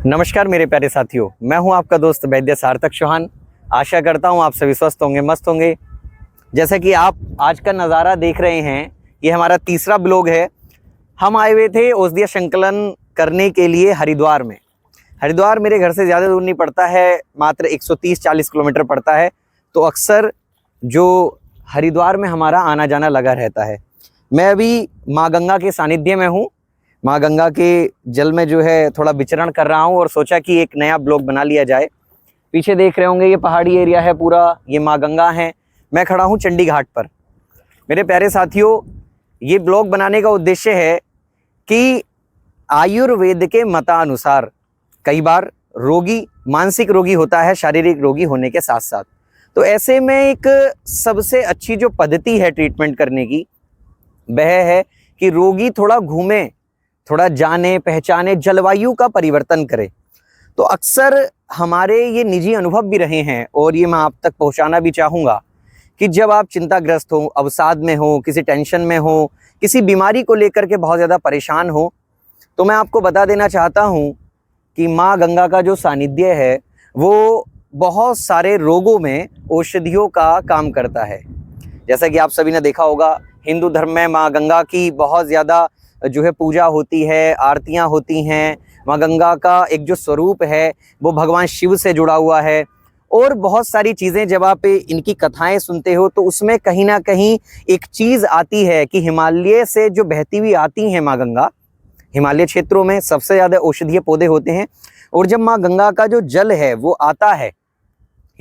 नमस्कार मेरे प्यारे साथियों, मैं हूं आपका दोस्त वैद्य सार्थक चौहान। आशा करता हूं आप सभी स्वस्थ होंगे, मस्त होंगे। जैसा कि आप आज का नज़ारा देख रहे हैं, ये हमारा तीसरा ब्लॉग है। हम आए हुए थे औषधीय संकलन करने के लिए हरिद्वार में। हरिद्वार मेरे घर से ज़्यादा दूर नहीं पड़ता है, मात्र 130-40 किलोमीटर पड़ता है। तो अक्सर जो हरिद्वार में हमारा आना जाना लगा रहता है। मैं अभी माँ गंगा के सानिध्य में हूँ। माँ गंगा के जल में जो है थोड़ा विचरण कर रहा हूँ और सोचा कि एक नया ब्लॉग बना लिया जाए। पीछे देख रहे होंगे ये पहाड़ी एरिया है पूरा, ये माँ गंगा है। मैं खड़ा हूँ चंडी घाट पर। मेरे प्यारे साथियों, ये ब्लॉग बनाने का उद्देश्य है कि आयुर्वेद के मतानुसार कई बार रोगी मानसिक रोगी होता है शारीरिक रोगी होने के साथ साथ। तो ऐसे में एक सबसे अच्छी जो पद्धति है ट्रीटमेंट करने की, वह है कि रोगी थोड़ा घूमे, थोड़ा जाने पहचाने, जलवायु का परिवर्तन करे। तो अक्सर हमारे ये निजी अनुभव भी रहे हैं और ये मैं आप तक पहुंचाना भी चाहूँगा कि जब आप चिंताग्रस्त हो, अवसाद में हो, किसी टेंशन में हो, किसी बीमारी को लेकर के बहुत ज़्यादा परेशान हो, तो मैं आपको बता देना चाहता हूँ कि माँ गंगा का जो सानिध्य है वो बहुत सारे रोगों में औषधियों का काम करता है। जैसा कि आप सभी ने देखा होगा, हिंदू धर्म में माँ गंगा की बहुत ज़्यादा जो है पूजा होती है, आरतियाँ होती हैं। माँ गंगा का एक जो स्वरूप है वो भगवान शिव से जुड़ा हुआ है। और बहुत सारी चीज़ें जब आप इनकी कथाएं सुनते हो तो उसमें कहीं ना कहीं एक चीज़ आती है कि हिमालय से जो बहती हुई आती हैं माँ गंगा, हिमालय क्षेत्रों में सबसे ज़्यादा औषधीय पौधे होते हैं। और जब माँ गंगा का जो जल है वो आता है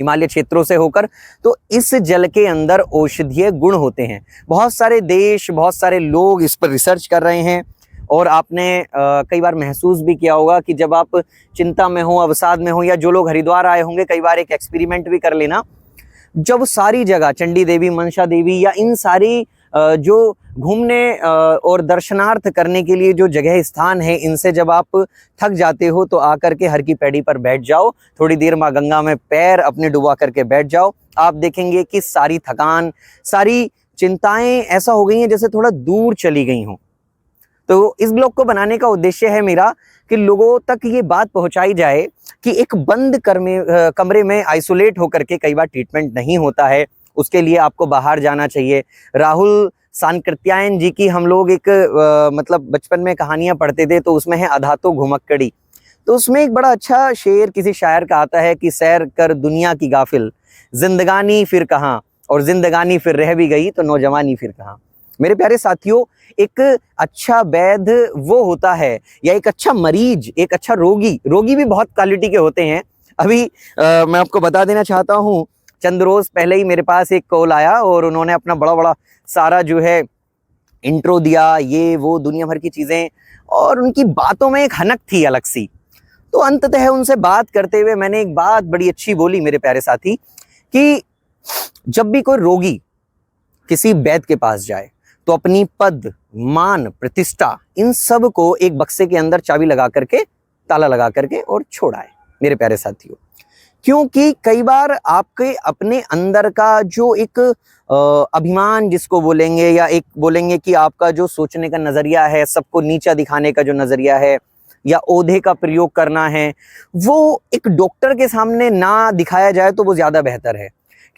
हिमालय क्षेत्रों से होकर, तो इस जल के अंदर औषधीय गुण होते हैं। बहुत सारे देश, बहुत सारे लोग इस पर रिसर्च कर रहे हैं। और आपने कई बार महसूस भी किया होगा कि जब आप चिंता में हो, अवसाद में हो, या जो लोग हरिद्वार आए होंगे, कई बार एक एक्सपेरिमेंट भी कर लेना। जब सारी जगह चंडी देवी, मनसा देवी या इन सारी जो घूमने और दर्शनार्थ करने के लिए जो जगह स्थान है, इनसे जब आप थक जाते हो तो आकर के हर की पैड़ी पर बैठ जाओ, थोड़ी देर माँ गंगा में पैर अपने डुबा करके बैठ जाओ। आप देखेंगे कि सारी थकान, सारी चिंताएं ऐसा हो गई हैं जैसे थोड़ा दूर चली गई हों। तो इस ब्लॉग को बनाने का उद्देश्य है मेरा कि लोगों तक ये बात पहुंचाई जाए कि एक बंद कमरे में आइसोलेट होकर के कई बार ट्रीटमेंट नहीं होता है। उसके लिए आपको बाहर जाना चाहिए। राहुल सांकृत्यायन जी की हम लोग एक मतलब बचपन में कहानियां पढ़ते थे, तो उसमें है अधातो घुमक्कड़ी। तो उसमें एक बड़ा अच्छा शेर किसी शायर का आता है कि सैर कर दुनिया की गाफिल, जिंदगानी फिर कहाँ, और जिंदगानी फिर रह भी गई तो नौजवानी फिर कहाँ। मेरे प्यारे साथियों, एक अच्छा वैद्य वो होता है, या एक अच्छा मरीज, एक अच्छा रोगी भी बहुत क्वालिटी के होते हैं। अभी मैं आपको बता देना चाहता हूँ, चंद रोज पहले ही मेरे पास एक कॉल आया और उन्होंने अपना बड़ा सारा जो है इंट्रो दिया, ये वो दुनिया भर की चीज़ें, और उनकी बातों में एक हनक थी अलग सी। तो अंततः उनसे बात करते हुए मैंने एक बात बड़ी अच्छी बोली मेरे प्यारे साथी, कि जब भी कोई रोगी किसी वैद्य के पास जाए तो अपनी पद, मान, प्रतिष्ठा, इन सब को एक बक्से के अंदर चाबी लगा करके, ताला लगा करके और छोड़ाए मेरे प्यारे साथियों। क्योंकि कई बार आपके अपने अंदर का जो एक अभिमान जिसको बोलेंगे, या एक बोलेंगे कि आपका जो सोचने का नजरिया है, सबको नीचा दिखाने का जो नजरिया है, या ओहदे का प्रयोग करना है, वो एक डॉक्टर के सामने ना दिखाया जाए तो वो ज्यादा बेहतर है।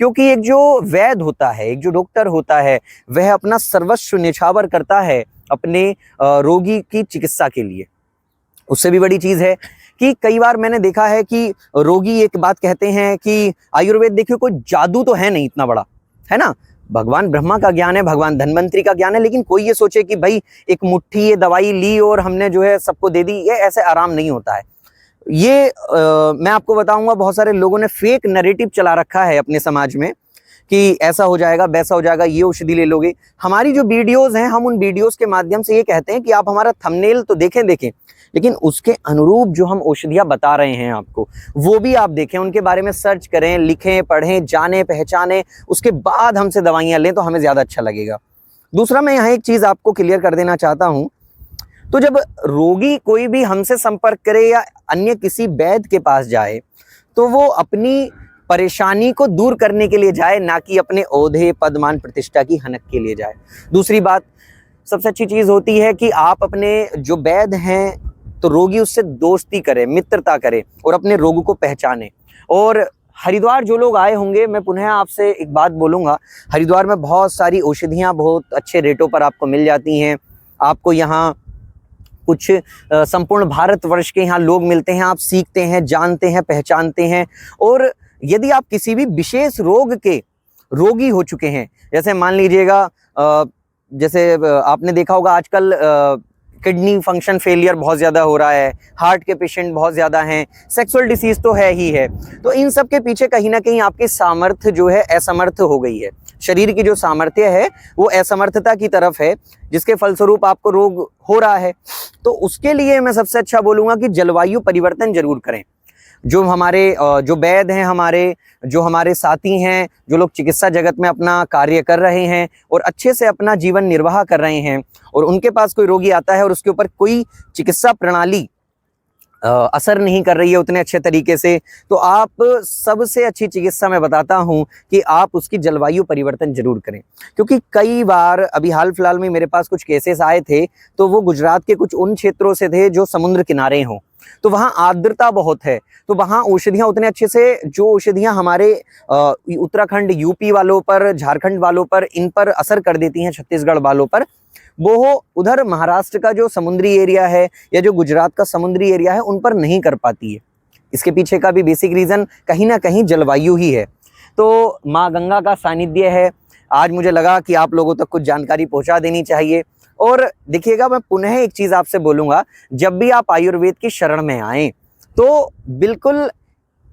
क्योंकि एक जो वैद्य होता है, एक जो डॉक्टर होता है, वह अपना सर्वस्व न्यौछावर करता है अपने रोगी की चिकित्सा के लिए। उससे भी बड़ी चीज है कि कई बार मैंने देखा है कि रोगी एक बात कहते हैं कि आयुर्वेद देखिए कोई जादू तो है नहीं इतना बड़ा, है ना, भगवान ब्रह्मा का ज्ञान है, भगवान धन्वंतरी का ज्ञान है, लेकिन कोई ये सोचे कि भाई एक मुट्ठी ये दवाई ली और हमने जो है सबको दे दी, ये ऐसे आराम नहीं होता है। ये मैं आपको बताऊंगा, बहुत सारे लोगों ने फेक नैरेटिव चला रखा है अपने समाज में कि ऐसा हो जाएगा, वैसा हो जाएगा, ये औषधि ले लोगे। हमारी जो वीडियोस हैं, हम उन वीडियोस के माध्यम से ये कहते हैं कि आप हमारा थंबनेल तो देखें, लेकिन उसके अनुरूप जो हम औषधियाँ बता रहे हैं आपको, वो भी आप देखें, उनके बारे में सर्च करें, लिखें, पढ़ें, जाने पहचाने, उसके बाद हमसे दवाइयाँ लें तो हमें ज़्यादा अच्छा लगेगा। दूसरा, मैं यहाँ एक चीज़ आपको क्लियर कर देना चाहता हूँ। तो जब रोगी कोई भी हमसे संपर्क करे या अन्य किसी वैद्य के पास जाए, तो वो अपनी परेशानी को दूर करने के लिए जाए, ना कि अपने ओहदे, पद, मान, प्रतिष्ठा की हनक के लिए जाए। दूसरी बात, सबसे अच्छी चीज़ होती है कि आप अपने जो वैद्य हैं तो रोगी उससे दोस्ती करे, मित्रता करे और अपने रोग को पहचाने। और हरिद्वार जो लोग आए होंगे, मैं पुनः आपसे एक बात बोलूँगा, हरिद्वार में बहुत सारी औषधियाँ बहुत अच्छे रेटों पर आपको मिल जाती हैं। आपको यहाँ कुछ संपूर्ण भारतवर्ष के यहाँ लोग मिलते हैं, आप सीखते हैं, जानते हैं, पहचानते हैं। और यदि आप किसी भी विशेष रोग के रोगी हो चुके हैं, जैसे मान लीजिएगा जैसे आपने देखा होगा आजकल किडनी फंक्शन फेलियर बहुत ज़्यादा हो रहा है, हार्ट के पेशेंट बहुत ज़्यादा हैं, सेक्सुअल डिसीज़ तो है ही है। तो इन सब के पीछे कहीं ना कहीं आपकी सामर्थ्य जो है असमर्थ हो गई है। शरीर की जो सामर्थ्य है वो असमर्थता की तरफ है, जिसके फलस्वरूप आपको रोग हो रहा है। तो उसके लिए मैं सबसे अच्छा बोलूँगा कि जलवायु परिवर्तन जरूर करें। जो हमारे जो वैद्य हैं, हमारे जो हमारे साथी हैं, जो लोग चिकित्सा जगत में अपना कार्य कर रहे हैं और अच्छे से अपना जीवन निर्वाह कर रहे हैं, और उनके पास कोई रोगी आता है और उसके ऊपर कोई चिकित्सा प्रणाली असर नहीं कर रही है उतने अच्छे तरीके से, तो आप सबसे अच्छी चिकित्सा मैं बताता हूं कि आप उसकी जलवायु परिवर्तन जरूर करें। क्योंकि कई बार अभी हाल फिलहाल में मेरे पास कुछ केसेस आए थे, तो वो गुजरात के कुछ उन क्षेत्रों से थे जो समुद्र किनारे हों, तो वहाँ आर्द्रता बहुत है, तो वहाँ औषधियाँ उतने अच्छे से, जो औषधियाँ हमारे उत्तराखंड यूपी वालों पर, झारखंड वालों पर, इन पर असर कर देती हैं, छत्तीसगढ़ वालों पर, वो उधर महाराष्ट्र का जो समुद्री एरिया है या जो गुजरात का समुद्री एरिया है उन पर नहीं कर पाती है। इसके पीछे का भी बेसिक रीज़न कहीं ना कहीं जलवायु ही है। तो माँ गंगा का सानिध्य है। आज मुझे लगा कि आप लोगों तक कुछ जानकारी पहुंचा देनी चाहिए। और देखिएगा, मैं पुनः एक चीज़ आपसे बोलूँगा, जब भी आप आयुर्वेद की शरण में आएँ तो बिल्कुल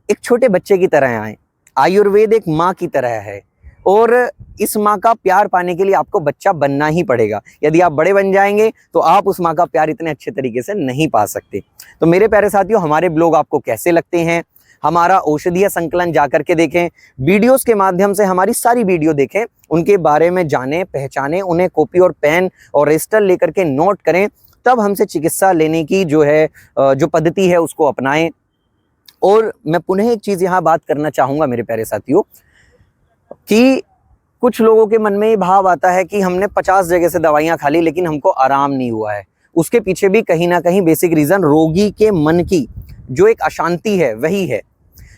एक छोटे बच्चे की तरह आएँ। आयुर्वेद एक माँ की तरह है, और इस माँ का प्यार पाने के लिए आपको बच्चा बनना ही पड़ेगा। यदि आप बड़े बन जाएंगे तो आप उस माँ का प्यार इतने अच्छे तरीके से नहीं पा सकते। तो मेरे प्यारे साथियों, हमारे ब्लॉग आपको कैसे लगते हैं? हमारा औषधीय संकलन जाकर के देखें, वीडियोस के माध्यम से हमारी सारी वीडियो देखें, उनके बारे में जानें, पहचानें, उन्हें कॉपी और पेन और रजिस्टर लेकर के नोट करें, तब हमसे चिकित्सा लेने की जो है जो पद्धति है उसको अपनाएं। और मैं पुनः एक चीज़ यहाँ बात करना चाहूँगा मेरे प्यारे साथियों, कि कुछ लोगों के मन में ये भाव आता है कि हमने 50 जगह से दवाइयाँ खा ली लेकिन हमको आराम नहीं हुआ है। उसके पीछे भी कहीं ना कहीं बेसिक रीज़न रोगी के मन की जो एक अशांति है वही है।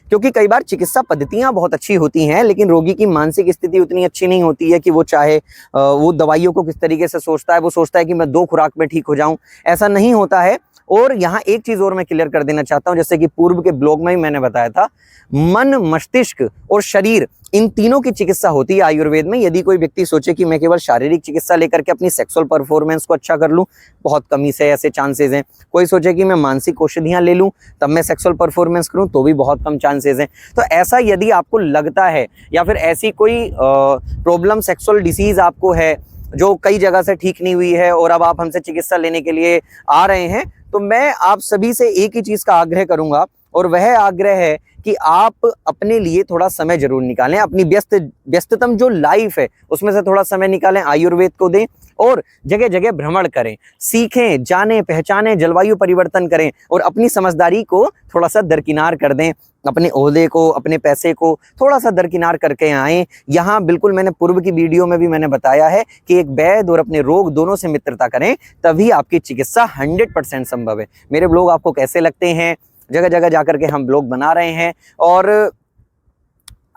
क्योंकि कई बार चिकित्सा पद्धतियाँ बहुत अच्छी होती हैं, लेकिन रोगी की मानसिक स्थिति उतनी अच्छी नहीं होती है कि वो चाहे वो दवाइयों को किस तरीके से सोचता है। वो सोचता है कि मैं 2 खुराक में ठीक हो जाऊं, ऐसा नहीं होता है। और यहाँ एक चीज़ और मैं क्लियर कर देना चाहता हूँ, जैसे कि पूर्व के ब्लॉग में ही मैंने बताया था, मन, मस्तिष्क और शरीर, इन तीनों की चिकित्सा होती है आयुर्वेद में। यदि कोई व्यक्ति सोचे कि मैं केवल शारीरिक चिकित्सा लेकर के अपनी सेक्सुअल परफॉर्मेंस को अच्छा कर लूं, बहुत कम ही से ऐसे चांसेस हैं। कोई सोचे कि मैं मानसिक औषधियां ले लूं तब मैं सेक्सुअल परफॉर्मेंस करूं, तो भी बहुत कम चांसेस हैं। तो ऐसा यदि आपको लगता है, या फिर ऐसी कोई प्रॉब्लम, सेक्सुअल डिसीज आपको है जो कई जगह से ठीक नहीं हुई है और अब आप हमसे चिकित्सा लेने के लिए आ रहे हैं, तो मैं आप सभी से एक ही चीज़ का आग्रह करूंगा, और वह आग्रह है कि आप अपने लिए थोड़ा समय जरूर निकालें। अपनी व्यस्ततम जो लाइफ है उसमें से थोड़ा समय निकालें, आयुर्वेद को दें और जगह जगह भ्रमण करें, सीखें, जानें, पहचानें, जलवायु परिवर्तन करें और अपनी समझदारी को थोड़ा सा दरकिनार कर दें। अपने ओहदे को, अपने पैसे को थोड़ा सा दरकिनार करके आएँ। यहाँ बिल्कुल मैंने पूर्व की वीडियो में भी मैंने बताया है कि एक वैद्य और अपने रोग दोनों से मित्रता करें, तभी आपकी चिकित्सा 100% संभव है। मेरे ब्लॉग आपको कैसे लगते हैं? जगह जगह जाकर के हम ब्लॉग बना रहे हैं, और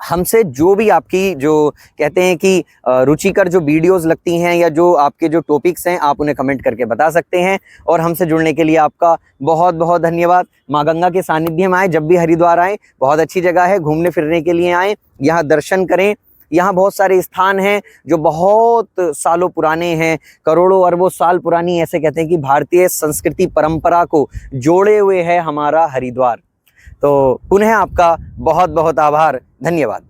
हमसे जो भी आपकी जो कहते हैं कि रुचिकर जो वीडियोस लगती हैं या जो आपके जो टॉपिक्स हैं, आप उन्हें कमेंट करके बता सकते हैं। और हमसे जुड़ने के लिए आपका बहुत बहुत धन्यवाद। माँ गंगा के सानिध्य में आए, जब भी हरिद्वार आए, बहुत अच्छी जगह है, घूमने फिरने के लिए आएँ, यहाँ दर्शन करें। यहाँ बहुत सारे स्थान हैं जो बहुत सालों पुराने हैं, करोड़ों अरबों साल पुरानी, ऐसे कहते हैं कि भारतीय संस्कृति परंपरा को जोड़े हुए है हमारा हरिद्वार। तो पुनः आपका बहुत बहुत आभार, धन्यवाद।